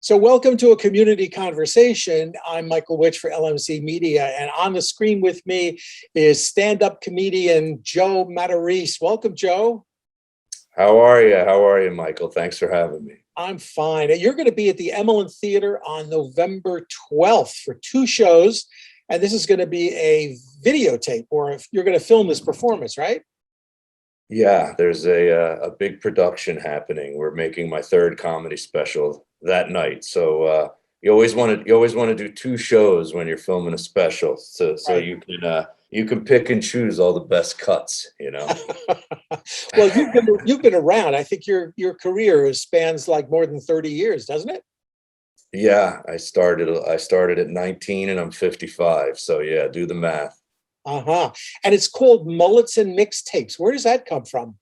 So welcome to a community conversation. I'm Michael Witch for LMC Media, and on the screen with me is stand-up comedian Joe Matarese. Welcome, Joe. How are you? How are you, Michael? Thanks for having me. I'm fine. You're going to be at the Emlyn Theater on November 12th for two shows, and this is going to be a videotape, or if you're going to film this performance, right? Yeah, there's a big production happening. We're making my third comedy special that night. So you always want to do two shows when you're filming a special, so Right. you can pick and choose all the best cuts, you know. Well, you've been around. I think your career spans like more than 30 years, doesn't it? Yeah, I started at 19 and I'm 55. So yeah, do the math. Uh-huh. And it's called Mullets and Mixtapes. Where does that come from?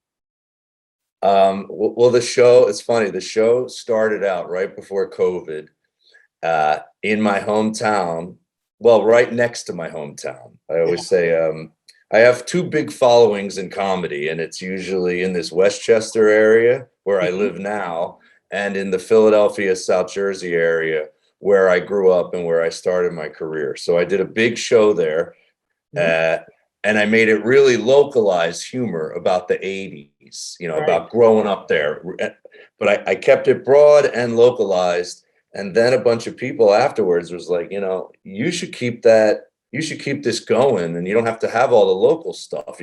Well, the show, it's funny. The show started out right before COVID, in my hometown. Well, right next to my hometown. I always say, I have two big followings in comedy, and it's usually in this Westchester area where I live now, and in the Philadelphia, South Jersey area where I grew up and where I started my career. So I did a big show there. And I made it really localized humor about the 80s, you know, Right. about growing up there. But I kept it broad and localized. And then a bunch of people afterwards was like, you know, you should keep this going, and you don't have to have all the local stuff.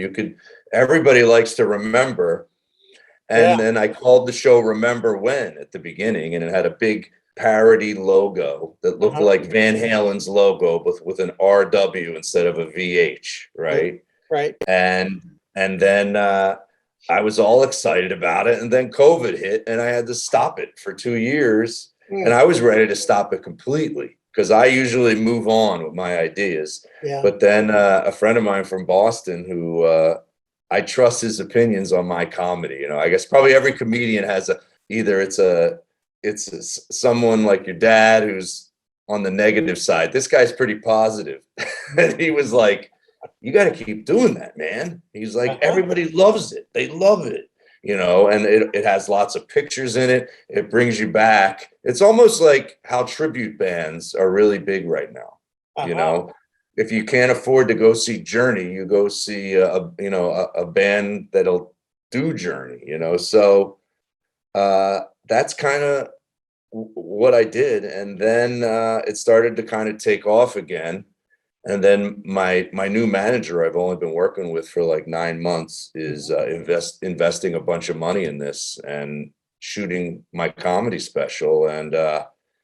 Everybody likes to remember. Yeah. And then I called the show Remember When at the beginning, and it had a big parody logo that looked Uh-huh. like Van Halen's logo, but with an RW instead of a VH, right? Right. And then I was all excited about it, and then COVID hit, and I had to stop it for 2 years, and Mm. I was ready to stop it completely because I usually move on with my ideas. Yeah. But then a friend of mine from Boston who I trust his opinions on my comedy. You know, I guess probably every comedian has someone like your dad who's on the negative side. This guy's pretty positive. And he was like, you got to keep doing that, man. He's like, everybody loves it. They love it, you know, and it has lots of pictures in it. It brings you back. It's almost like how tribute bands are really big right now. You know, if you can't afford to go see Journey, you go see a band that'll do Journey, you know. So that's kind of what I did. And then it started to kind of take off again. And then my new manager, I've only been working with for like 9 months, is investing a bunch of money in this and shooting my comedy special. And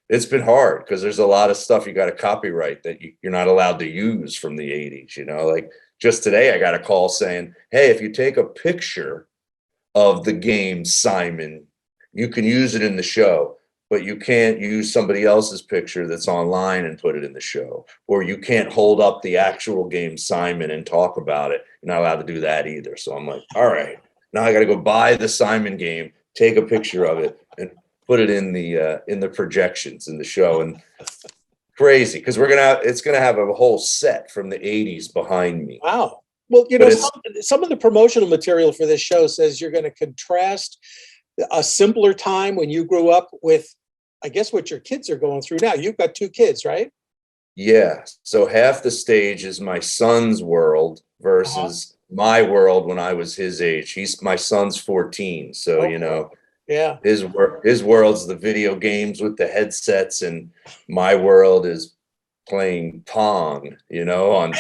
it's been hard because there's a lot of stuff you got to copyright that you're not allowed to use from the 80s. You know, like just today I got a call saying, hey, if you take a picture of the game Simon, you can use it in the show, but you can't use somebody else's picture that's online and put it in the show. Or you can't hold up the actual game Simon and talk about it. You're not allowed to do that either. So I'm like, all right, now I got to go buy the Simon game, take a picture of it, and put it in the projections in the show. And crazy, because it's gonna have a whole set from the 80s behind me. Wow. Well, you know, But some of the promotional material for this show says you're going to contrast a simpler time when you grew up with, I guess, what your kids are going through now. You've got two kids, right? yeah, so half the stage is my son's world versus my world when I was his age. My son's 14, so you know, Yeah. his world's the video games with the headsets, and my world is playing Pong, you know, on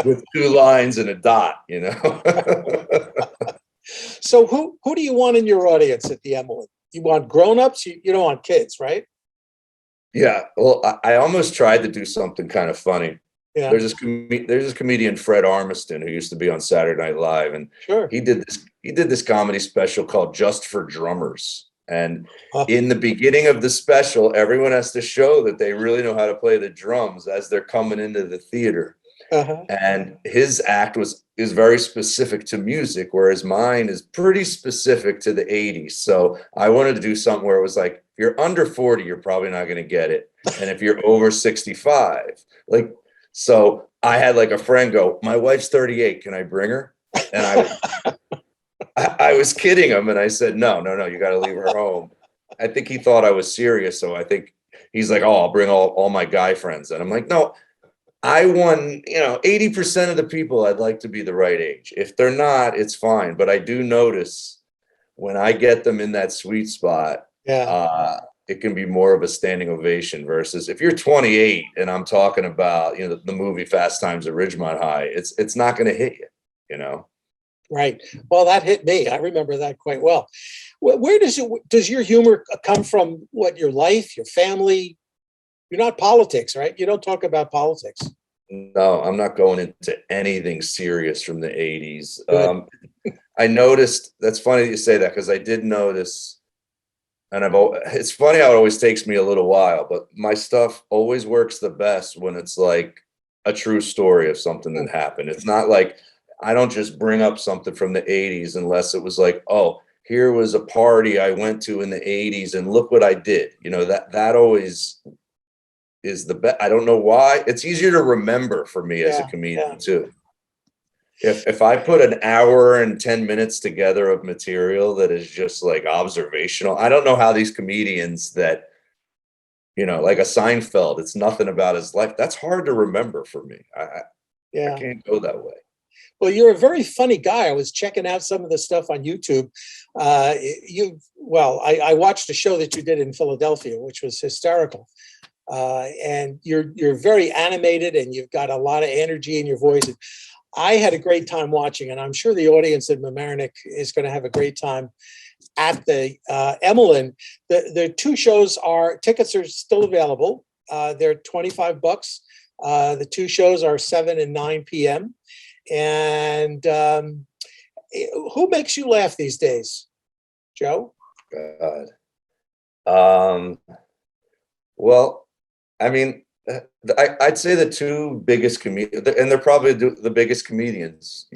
with two lines and a dot, you know. So who do you want in your audience at the Emlyn? You want grown-ups? You don't want kids, right? Yeah, well, I almost tried to do something kind of funny. Yeah. There's this comedian, Fred Armiston, who used to be on Saturday Night Live, and Sure. he did this comedy special called Just for Drummers. And in the beginning of the special, everyone has to show that they really know how to play the drums as they're coming into the theater. And his act is very specific to music, whereas mine is pretty specific to the 80s. So I wanted to do something where it was like, if you're under 40, you're probably not going to get it. And if you're over 65, like, so I had like a friend go, my wife's 38, can I bring her? And I was kidding him, and I said, no, you got to leave her home. I think he thought I was serious. So I think he's like, oh, I'll bring all my guy friends. And I'm like, no, I won, 80% of the people I'd like to be the right age. If they're not, it's fine. But I do notice when I get them in that sweet spot, Yeah. it can be more of a standing ovation versus if you're 28 and I'm talking about, the movie Fast Times at Ridgemont High, it's not going to hit you. Right. Well, that hit me. I remember that quite well. Where does your humor come from? What, your life, your family? You're not politics, right? You don't talk about politics. No, I'm not going into anything serious from the 80s. Good. I noticed, that's funny that you say that because I did notice, and it's funny how it always takes me a little while, but my stuff always works the best when it's like a true story of something that happened. It's not like I don't just bring up something from the 80s unless it was like, oh, here was a party I went to in the 80s and look what I did. That always is the best. I don't know why. It's easier to remember for me as a comedian too. If I put an hour and 10 minutes together of material that is just like observational, I don't know how these comedians that, like a Seinfeld, it's nothing about his life. That's hard to remember for me. I can't go that way. Well, you're a very funny guy. I was checking out some of the stuff on YouTube. I watched a show that you did in Philadelphia, which was hysterical. And you're very animated and you've got a lot of energy in your voice. I had a great time watching, and I'm sure the audience at Mamaroneck is going to have a great time at the Emmeline. The two shows tickets are still available. They're $25. The two shows are 7 and 9 p.m. And who makes you laugh these days, Joe? God. Well, I mean, I'd say the two biggest comedians, and they're probably the biggest comedians,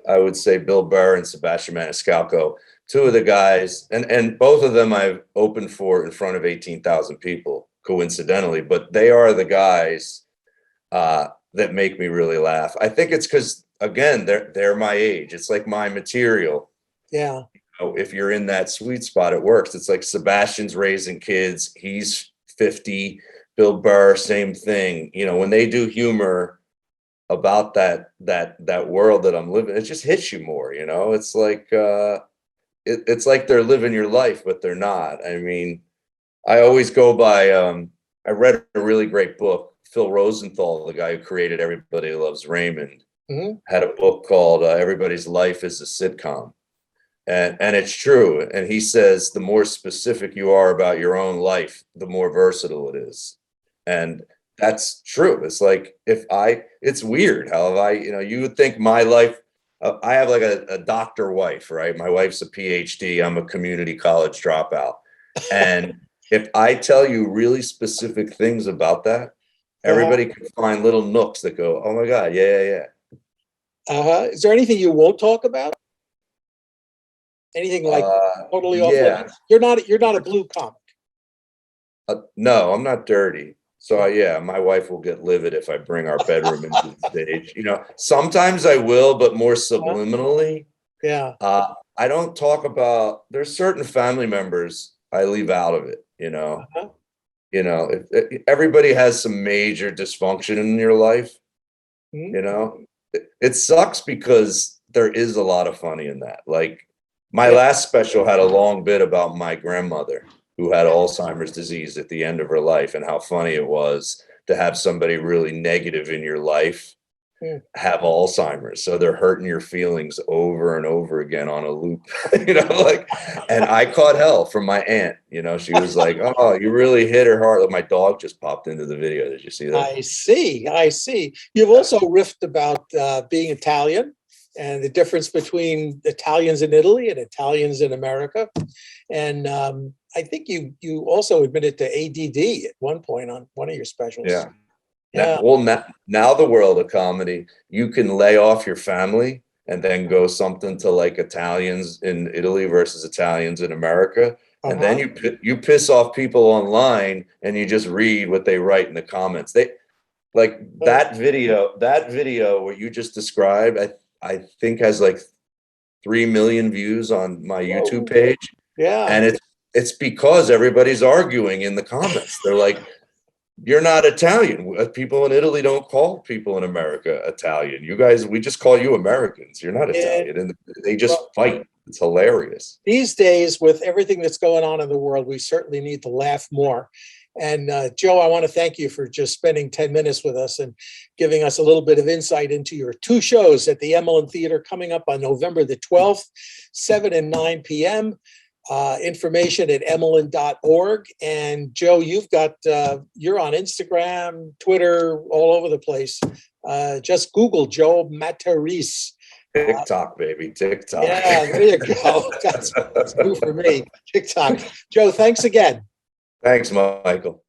I would say Bill Burr and Sebastian Maniscalco, two of the guys, and both of them I've opened for in front of 18,000 people, coincidentally, but they are the guys that make me really laugh. I think it's because, again, they're my age. It's like my material. Yeah. If you're in that sweet spot, it works. It's like Sebastian's raising kids. He's 50. Bill Burr, same thing. When they do humor about that world that I'm living, it just hits you more. It's like it's like they're living your life, but they're not. I mean, I always go by. I read a really great book. Phil Rosenthal, the guy who created Everybody Loves Raymond, had a book called Everybody's Life is a Sitcom. And it's true. And he says the more specific you are about your own life, the more versatile it is. And that's true. It's like it's weird how you would think my life, I have like a doctor wife, right? My wife's a PhD. I'm a community college dropout. And if I tell you really specific things about that, everybody can find little nooks that go, oh my God, yeah. Is there anything you won't talk about? Anything like totally off limits? You're not a blue comic. No, I'm not dirty. So my wife will get livid if I bring our bedroom into the stage. Sometimes I will, but more subliminally. Yeah. I don't talk about. There's certain family members I leave out of it. Everybody has some major dysfunction in your life. It sucks because there is a lot of funny in that. Like my last special had a long bit about my grandmother who had Alzheimer's disease at the end of her life and how funny it was to have somebody really negative in your life have Alzheimer's. So they're hurting your feelings over and over again on a loop, and I caught hell from my aunt. She was like, oh, you really hit her hard. My dog just popped into the video. Did you see that? I see. You've also riffed about being Italian and the difference between Italians in Italy and Italians in America. And I think you also admitted to ADD at one point on one of your specials. Yeah. Now the world of comedy, you can lay off your family and then go something to like Italians in Italy versus Italians in America. And then you piss off people online and you just read what they write in the comments. They like that video what you just described, I think has like 3 million views on my YouTube page. Yeah. And it's because everybody's arguing in the comments. They're like, you're not Italian. People in Italy don't call people in America Italian. You guys, we just call you Americans. You're not Italian. And they just fight. It's hilarious. These days, with everything that's going on in the world, we certainly need to laugh more. And Joe, I want to thank you for just spending 10 minutes with us and giving us a little bit of insight into your two shows at the Emmelin Theater coming up on November the 12th, 7 and 9 p.m. Information at emmelin.org. And Joe, you're on Instagram, Twitter, all over the place. Just Google Joe Matarese. TikTok, baby, TikTok. Yeah, there you go. That's new for me. TikTok. Joe, thanks again. Thanks, Michael.